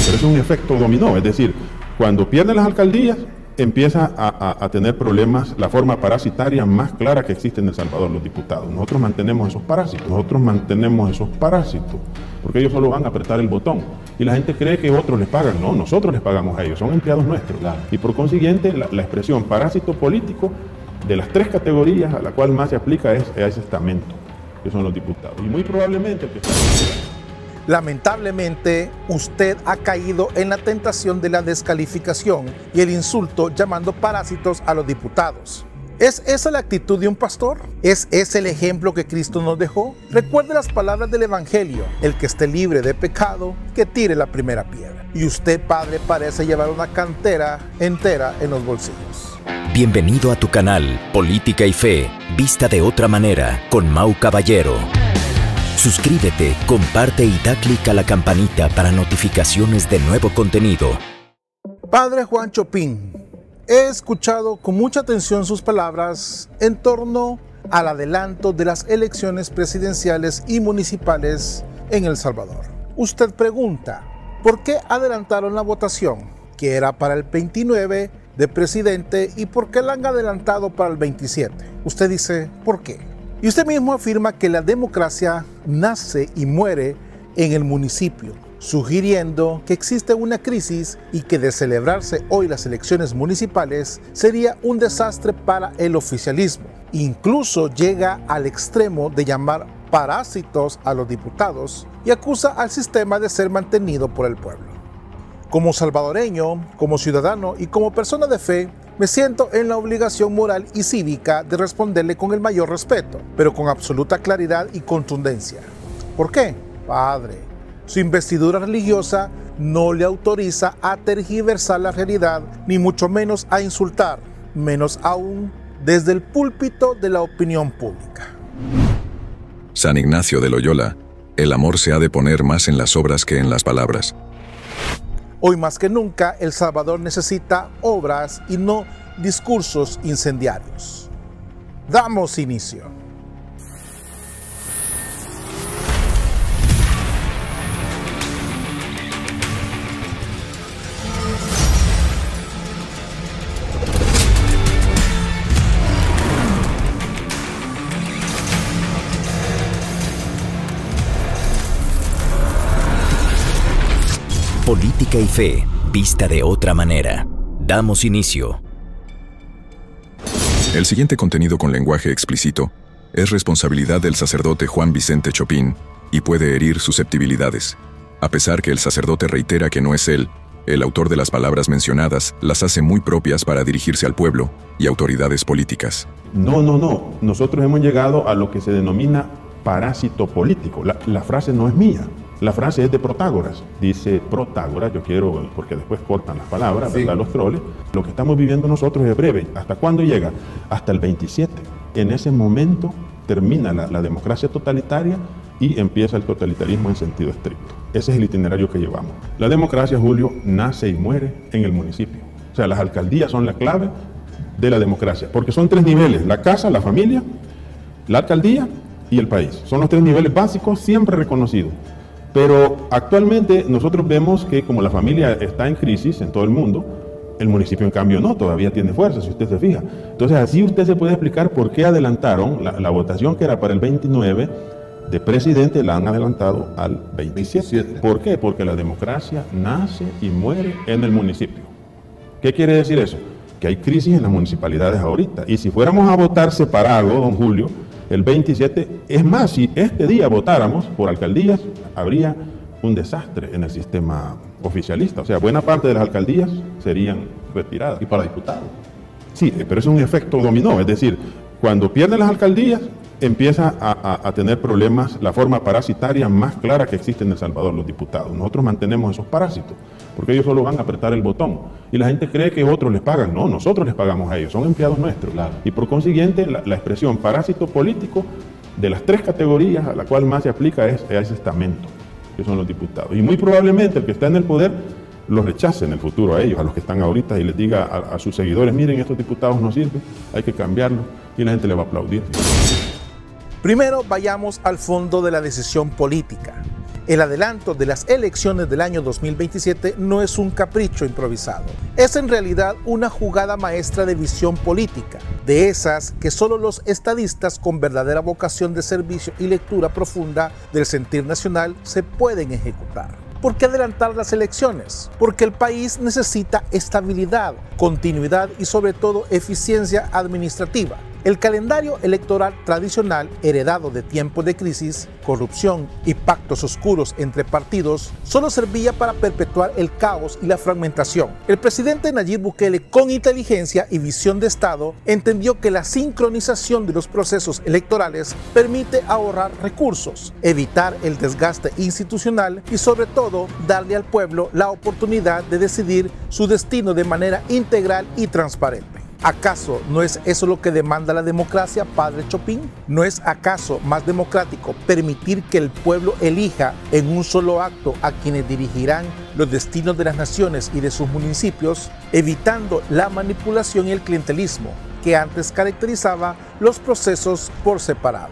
Pero es un efecto dominó, es decir, cuando pierden las alcaldías, empieza a tener problemas la forma parasitaria más clara que existe en El Salvador, los diputados. Nosotros mantenemos esos parásitos, porque ellos solo van a apretar el botón. Y la gente cree que otros les pagan. No, nosotros les pagamos a ellos, son empleados nuestros. Claro. Y por consiguiente, la expresión parásito político, de las tres categorías a la cual más se aplica es a ese estamento, que son los diputados. Y muy probablemente... Lamentablemente, usted ha caído en la tentación de la descalificación y el insulto llamando parásitos a los diputados. ¿Es esa la actitud de un pastor? ¿Es ese el ejemplo que Cristo nos dejó? Recuerde las palabras del Evangelio: el que esté libre de pecado, que tire la primera piedra. Y usted, padre, parece llevar una cantera entera en los bolsillos. Bienvenido a tu canal Política y Fe, vista de otra manera, con Mau Caballero. Suscríbete, comparte y da clic a la campanita para notificaciones de nuevo contenido. Padre Juan Chopin, he escuchado con mucha atención sus palabras en torno al adelanto de las elecciones presidenciales y municipales en El Salvador. Usted pregunta, ¿por qué adelantaron la votación, que era para el 29 de presidente, y por qué la han adelantado para el 27? Usted dice, ¿por qué? Y usted mismo afirma que la democracia nace y muere en el municipio, sugiriendo que existe una crisis y que de celebrarse hoy las elecciones municipales sería un desastre para el oficialismo. Incluso llega al extremo de llamar parásitos a los diputados y acusa al sistema de ser mantenido por el pueblo. Como salvadoreño, como ciudadano y como persona de fe, me siento en la obligación moral y cívica de responderle con el mayor respeto, pero con absoluta claridad y contundencia. ¿Por qué? Padre, su investidura religiosa no le autoriza a tergiversar la realidad, ni mucho menos a insultar, menos aún desde el púlpito de la opinión pública. San Ignacio de Loyola: el amor se ha de poner más en las obras que en las palabras. Hoy más que nunca, El Salvador necesita obras y no discursos incendiarios. Damos inicio. Política y Fe, vista de otra manera. Damos inicio. El siguiente contenido con lenguaje explícito es responsabilidad del sacerdote Juan Vicente Chopin y puede herir susceptibilidades. A pesar que el sacerdote reitera que no es él, el autor de las palabras mencionadas las hace muy propias para dirigirse al pueblo y autoridades políticas. No. Nosotros hemos llegado a lo que se denomina parásito político. La frase no es mía. La frase es de Protágoras. Dice Protágoras, yo quiero, porque después cortan las palabras, sí, ¿verdad? Los troles. Lo que estamos viviendo nosotros es breve. ¿Hasta cuándo llega? Hasta el 27. En ese momento termina la democracia totalitaria y empieza el totalitarismo en sentido estricto. Ese es el itinerario que llevamos. La democracia, Julio, nace y muere en el municipio. O sea, las alcaldías son la clave de la democracia, porque son tres niveles: la casa, la familia, la alcaldía y el país. Son los tres niveles básicos siempre reconocidos. Pero actualmente nosotros vemos que como la familia está en crisis en todo el mundo, el municipio en cambio no, todavía tiene fuerza, si usted se fija. Entonces así usted se puede explicar por qué adelantaron la votación que era para el 29 de presidente, la han adelantado al 27. ¿Por qué? Porque la democracia nace y muere en el municipio. ¿Qué quiere decir eso? Que hay crisis en las municipalidades ahorita. Y si fuéramos a votar separado, don Julio, el 27, es más, si este día votáramos por alcaldías, habría un desastre en el sistema oficialista. O sea, buena parte de las alcaldías serían retiradas. ¿Y para diputados? Sí, pero es un efecto dominó. Es decir, cuando pierden las alcaldías, empieza a tener problemas la forma parasitaria más clara que existe en El Salvador, los diputados. Nosotros mantenemos esos parásitos, porque ellos solo van a apretar el botón. Y la gente cree que otros les pagan. No, nosotros les pagamos a ellos, son empleados nuestros. Claro. Y por consiguiente, la expresión parásito político, de las tres categorías a la cual más se aplica es a ese estamento, que son los diputados. Y muy probablemente el que está en el poder los rechace en el futuro a ellos, a los que están ahorita, y les diga a sus seguidores: miren, estos diputados no sirven, hay que cambiarlos, y la gente le va a aplaudir. Primero vayamos al fondo de la decisión política. El adelanto de las elecciones del año 2027 no es un capricho improvisado. Es en realidad una jugada maestra de visión política, de esas que solo los estadistas con verdadera vocación de servicio y lectura profunda del sentir nacional se pueden ejecutar. ¿Por qué adelantar las elecciones? Porque el país necesita estabilidad, continuidad y sobre todo eficiencia administrativa. El calendario electoral tradicional, heredado de tiempos de crisis, corrupción y pactos oscuros entre partidos, solo servía para perpetuar el caos y la fragmentación. El presidente Nayib Bukele, con inteligencia y visión de Estado, entendió que la sincronización de los procesos electorales permite ahorrar recursos, evitar el desgaste institucional y sobre todo darle al pueblo la oportunidad de decidir su destino de manera integral y transparente. ¿Acaso no es eso lo que demanda la democracia, padre Chopin? ¿No es acaso más democrático permitir que el pueblo elija en un solo acto a quienes dirigirán los destinos de las naciones y de sus municipios, evitando la manipulación y el clientelismo que antes caracterizaba los procesos por separado?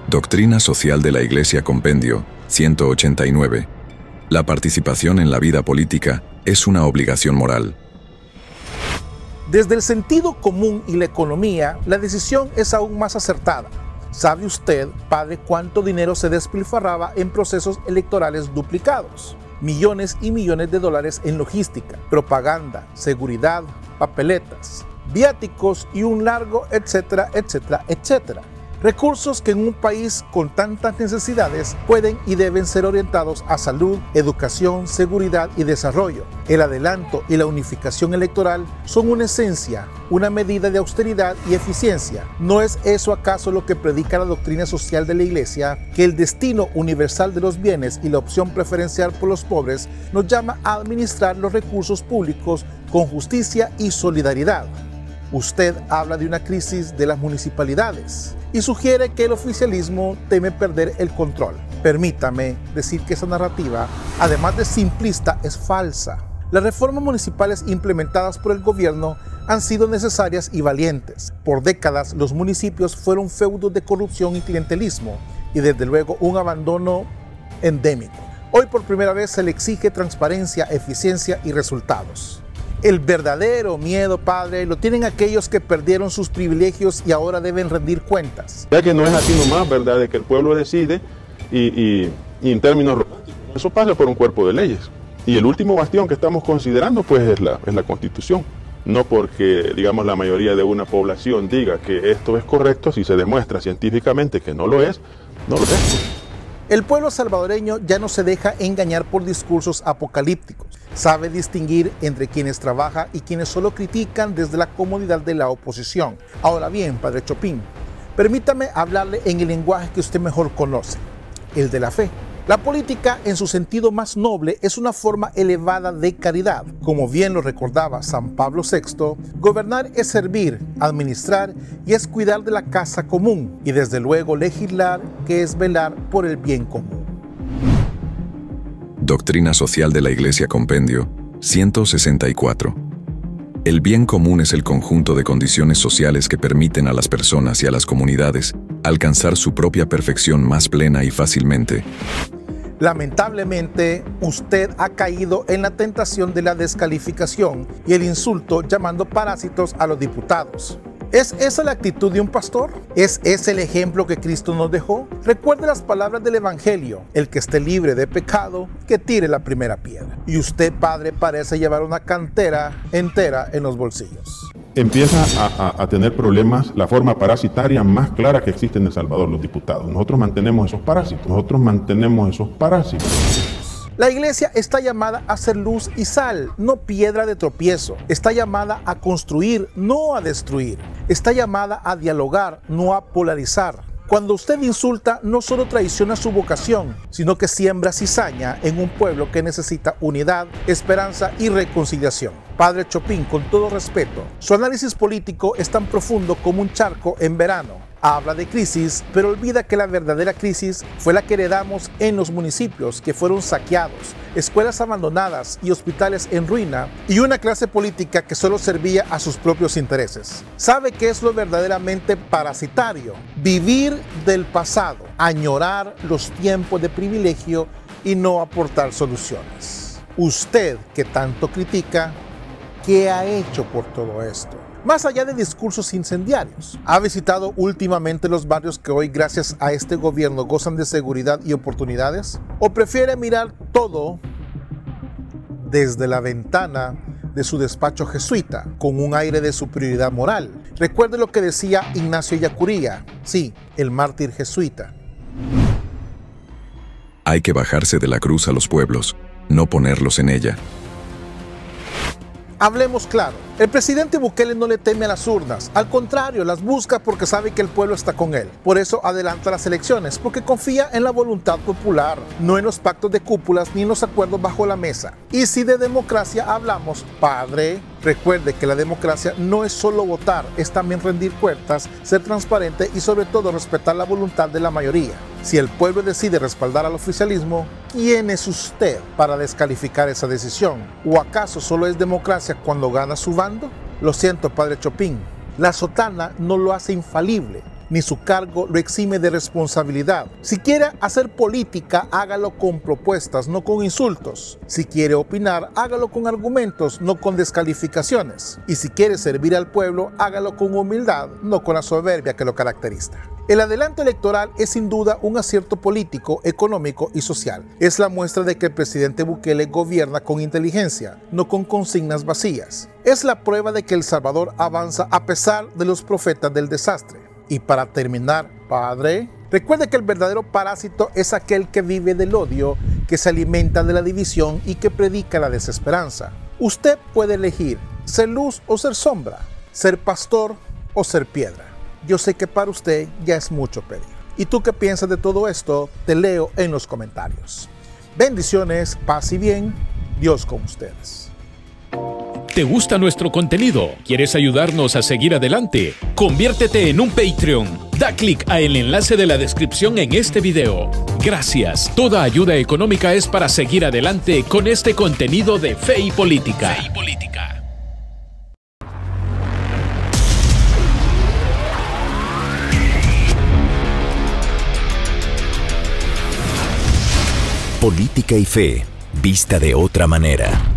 Doctrina Social de la Iglesia Compendio 189. La participación en la vida política es una obligación moral. Desde el sentido común y la economía, la decisión es aún más acertada. ¿Sabe usted, padre, cuánto dinero se despilfarraba en procesos electorales duplicados? Millones y millones de dólares en logística, propaganda, seguridad, papeletas, viáticos y un largo etcétera, etcétera, etcétera. Recursos que en un país con tantas necesidades pueden y deben ser orientados a salud, educación, seguridad y desarrollo. El adelanto y la unificación electoral son una esencia, una medida de austeridad y eficiencia. ¿No es eso acaso lo que predica la doctrina social de la Iglesia, que el destino universal de los bienes y la opción preferencial por los pobres nos llama a administrar los recursos públicos con justicia y solidaridad? Usted habla de una crisis de las municipalidades y sugiere que el oficialismo teme perder el control. Permítame decir que esa narrativa, además de simplista, es falsa. Las reformas municipales implementadas por el gobierno han sido necesarias y valientes. Por décadas, los municipios fueron feudos de corrupción y clientelismo y desde luego un abandono endémico. Hoy por primera vez se le exige transparencia, eficiencia y resultados. El verdadero miedo, padre, lo tienen aquellos que perdieron sus privilegios y ahora deben rendir cuentas. Ya que no es así nomás, ¿verdad? De que el pueblo decide y en términos románticos, eso pasa por un cuerpo de leyes. Y el último bastión que estamos considerando, pues, es la Constitución. No porque, digamos, la mayoría de una población diga que esto es correcto, si se demuestra científicamente que no lo es, no lo es. El pueblo salvadoreño ya no se deja engañar por discursos apocalípticos. Sabe distinguir entre quienes trabajan y quienes solo critican desde la comodidad de la oposición. Ahora bien, padre Chopin, permítame hablarle en el lenguaje que usted mejor conoce, el de la fe. La política, en su sentido más noble, es una forma elevada de caridad. Como bien lo recordaba San Pablo VI, gobernar es servir, administrar y es cuidar de la casa común. Y desde luego legislar, que es velar por el bien común. Doctrina Social de la Iglesia Compendio 164. El bien común es el conjunto de condiciones sociales que permiten a las personas y a las comunidades alcanzar su propia perfección más plena y fácilmente. Lamentablemente, usted ha caído en la tentación de la descalificación y el insulto llamando parásitos a los diputados. ¿Es esa la actitud de un pastor? ¿Es ese el ejemplo que Cristo nos dejó? Recuerde las palabras del Evangelio: el que esté libre de pecado, que tire la primera piedra. Y usted, padre, parece llevar una cantera entera en los bolsillos. Empieza a tener problemas la forma parasitaria más clara que existe en El Salvador, los diputados. Nosotros mantenemos esos parásitos. La iglesia está llamada a ser luz y sal, no piedra de tropiezo. Está llamada a construir, no a destruir. Está llamada a dialogar, no a polarizar. Cuando usted insulta, no solo traiciona su vocación, sino que siembra cizaña en un pueblo que necesita unidad, esperanza y reconciliación. Padre Chopin, con todo respeto, su análisis político es tan profundo como un charco en verano. Habla de crisis, pero olvida que la verdadera crisis fue la que heredamos en los municipios que fueron saqueados, escuelas abandonadas y hospitales en ruina, y una clase política que solo servía a sus propios intereses. ¿Sabe qué es lo verdaderamente parasitario? Vivir del pasado, añorar los tiempos de privilegio y no aportar soluciones. Usted, que tanto critica, ¿qué ha hecho por todo esto? Más allá de discursos incendiarios, ¿ha visitado últimamente los barrios que hoy, gracias a este gobierno, gozan de seguridad y oportunidades? ¿O prefiere mirar todo desde la ventana de su despacho jesuita, con un aire de superioridad moral? Recuerde lo que decía Ignacio Ellacuría, sí, el mártir jesuita. Hay que bajarse de la cruz a los pueblos, no ponerlos en ella. Hablemos claro, el presidente Bukele no le teme a las urnas, al contrario, las busca porque sabe que el pueblo está con él. Por eso adelanta las elecciones, porque confía en la voluntad popular, no en los pactos de cúpulas ni en los acuerdos bajo la mesa. Y si de democracia hablamos, padre, recuerde que la democracia no es solo votar, es también rendir cuentas, ser transparente y sobre todo respetar la voluntad de la mayoría. Si el pueblo decide respaldar al oficialismo, ¿quién es usted para descalificar esa decisión? ¿O acaso solo es democracia cuando gana su bando? Lo siento, padre Chopin, la sotana no lo hace infalible, ni su cargo lo exime de responsabilidad. Si quiere hacer política, hágalo con propuestas, no con insultos. Si quiere opinar, hágalo con argumentos, no con descalificaciones. Y si quiere servir al pueblo, hágalo con humildad, no con la soberbia que lo caracteriza. El adelanto electoral es sin duda un acierto político, económico y social. Es la muestra de que el presidente Bukele gobierna con inteligencia, no con consignas vacías. Es la prueba de que El Salvador avanza a pesar de los profetas del desastre. Y para terminar, padre, recuerde que el verdadero parásito es aquel que vive del odio, que se alimenta de la división y que predica la desesperanza. Usted puede elegir ser luz o ser sombra, ser pastor o ser piedra. Yo sé que para usted ya es mucho pedir. ¿Y tú qué piensas de todo esto? Te leo en los comentarios. Bendiciones, paz y bien. Dios con ustedes. ¿Te gusta nuestro contenido? ¿Quieres ayudarnos a seguir adelante? Conviértete en un Patreon. Da clic al enlace de la descripción en este video. Gracias. Toda ayuda económica es para seguir adelante con este contenido de Fe y Política. Fe y Política. Política y fe, vista de otra manera.